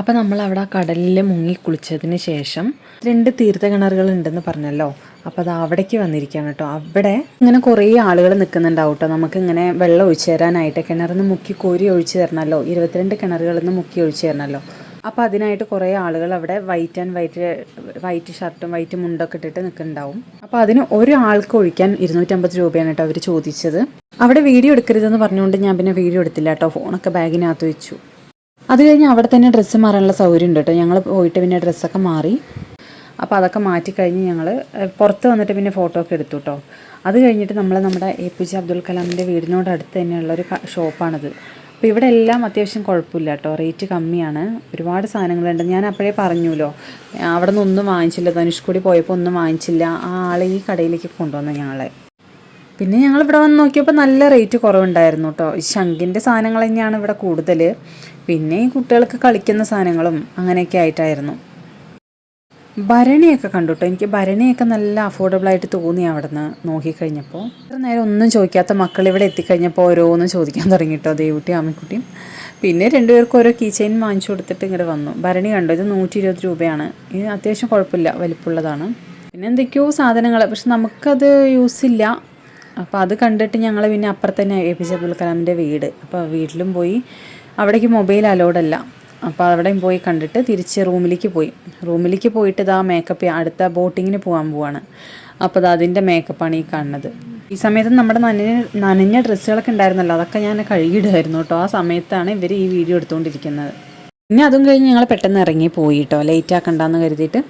അപ്പോൾ നമ്മളവിടെ ആ കടലിൽ മുങ്ങി കുളിച്ചതിന് ശേഷം 2 തീർത്ഥക്കിണറുകളുണ്ടെന്ന് പറഞ്ഞല്ലോ. അപ്പോൾ അത് അവിടേക്ക് വന്നിരിക്കുകയാണ് കേട്ടോ. അവിടെ ഇങ്ങനെ കുറേ ആളുകൾ നിൽക്കുന്നുണ്ടാവും കേട്ടോ. നമുക്കിങ്ങനെ വെള്ളം ഒഴിച്ചു തരാനായിട്ട് കിണറിൽ നിന്ന് മുക്കി കോരി ഒഴിച്ചു തരണമല്ലോ. 22 കിണറുകളിൽ നിന്ന് മുക്കി ഒഴിച്ചു തരണമല്ലോ. അപ്പോൾ അതിനായിട്ട് കുറേ ആളുകൾ അവിടെ വൈറ്റ് ഷർട്ടും വൈറ്റ് മുണ്ടൊക്കെ ഇട്ടിട്ട് നിൽക്കുന്നുണ്ടാവും. അപ്പോൾ അതിന് ഒരാൾക്ക് ഒഴിക്കാൻ 250 രൂപയാണ് കേട്ടോ അവർ ചോദിച്ചത്. അവിടെ വീഡിയോ എടുക്കരുതെന്ന് പറഞ്ഞുകൊണ്ട് ഞാൻ പിന്നെ വീഡിയോ എടുത്തില്ല കേട്ടോ. ഫോണൊക്കെ ബാഗിനകത്ത് വെച്ചു. അത് കഴിഞ്ഞ് അവിടെ തന്നെ ഡ്രസ്സ് മാറാനുള്ള സൗകര്യം ഉണ്ട് കേട്ടോ. ഞങ്ങൾ പോയിട്ട് പിന്നെ ഡ്രസ്സൊക്കെ മാറി. അപ്പോൾ അതൊക്കെ മാറ്റിക്കഴിഞ്ഞ് ഞങ്ങൾ പുറത്ത് വന്നിട്ട് പിന്നെ ഫോട്ടോ ഒക്കെ എടുത്തു കേട്ടോ. അത് കഴിഞ്ഞിട്ട് നമ്മുടെ APJ അബ്ദുൽ കലാമിൻ്റെ വീടിനോടടുത്ത് തന്നെയുള്ളൊരു ഷോപ്പാണിത്. അപ്പോൾ ഇവിടെ എല്ലാം അത്യാവശ്യം കുഴപ്പമില്ല കേട്ടോ. റേറ്റ് കമ്മിയാണ്. ഒരുപാട് സാധനങ്ങളുണ്ട്. ഞാൻ അപ്പോഴേ പറഞ്ഞുല്ലോ, അവിടെ നിന്നൊന്നും വാങ്ങിച്ചില്ല. ധനുഷ്കോടി പോയപ്പോൾ ഒന്നും വാങ്ങിച്ചില്ല. ആ ആൾ ഈ കടയിലേക്ക് കൊണ്ടുവന്നു ഞങ്ങളെ. പിന്നെ ഞങ്ങളിവിടെ വന്ന് നോക്കിയപ്പോൾ നല്ല റേറ്റ് കുറവുണ്ടായിരുന്നു കേട്ടോ. ഈ ശംഖിൻ്റെ സാധനങ്ങൾ തന്നെയാണ് ഇവിടെ കൂടുതൽ. പിന്നെ ഈ കുട്ടികൾക്ക് കളിക്കുന്ന സാധനങ്ങളും അങ്ങനെയൊക്കെ ആയിട്ടായിരുന്നു. ഭരണിയൊക്കെ കണ്ടു കേട്ടോ. എനിക്ക് ഭരണിയൊക്കെ നല്ല അഫോർഡബിളായിട്ട് തോന്നി അവിടെ നിന്ന് നോക്കിക്കഴിഞ്ഞപ്പോൾ. ഇത്ര നേരം ഒന്നും ചോദിക്കാത്ത മക്കൾ ഇവിടെ എത്തിക്കഴിഞ്ഞപ്പോൾ ഓരോന്നും ചോദിക്കാൻ തുടങ്ങി കേട്ടോ. ദേവുട്ടിയും അമ്മിക്കുട്ടിയും. പിന്നെ 2 പേർക്കും ഓരോ കീ ചെയിൻ വാങ്ങിച്ചു കൊടുത്തിട്ട് ഇങ്ങോട്ട് വന്നു. ഭരണി കണ്ടു. ഇത് 120 രൂപയാണ്. ഇത് അത്യാവശ്യം കുഴപ്പമില്ല, വലിപ്പമുള്ളതാണ്. പിന്നെ എന്തൊക്കെയോ സാധനങ്ങൾ, പക്ഷെ നമുക്കത് യൂസില്ല. അപ്പോൾ അത് കണ്ടിട്ട് ഞങ്ങൾ പിന്നെ അപ്പുറത്ത് തന്നെ APJ അബ്ദുൽ കലാമിൻ്റെ വീട്. അപ്പോൾ വീട്ടിലും പോയി. അവിടേക്ക് മൊബൈൽ അലൗഡല്ല. അപ്പോൾ അവിടെയും പോയി കണ്ടിട്ട് തിരിച്ച് റൂമിലേക്ക് പോയിട്ട് ഇതാ മേക്കപ്പ് അടുത്ത ബോട്ടിങ്ങിന് പോകാൻ പോവാണ്. അപ്പോൾ അതിൻ്റെ മേക്കപ്പാണ് ഈ കാണുന്നത്. ഈ സമയത്ത് നമ്മുടെ നനഞ്ഞ ഡ്രസ്സുകളൊക്കെ ഉണ്ടായിരുന്നല്ലോ, അതൊക്കെ ഞാൻ കഴുകിയിടുമായിരുന്നു കേട്ടോ. ആ സമയത്താണ് ഇവർ ഈ വീഡിയോ എടുത്തുകൊണ്ടിരിക്കുന്നത്. പിന്നെ അതും കഴിഞ്ഞ് ഞങ്ങൾ പെട്ടെന്ന് ഇറങ്ങി പോയി കേട്ടോ, ലേറ്റ് ആക്കണ്ടെന്ന് കരുതിയിട്ട്.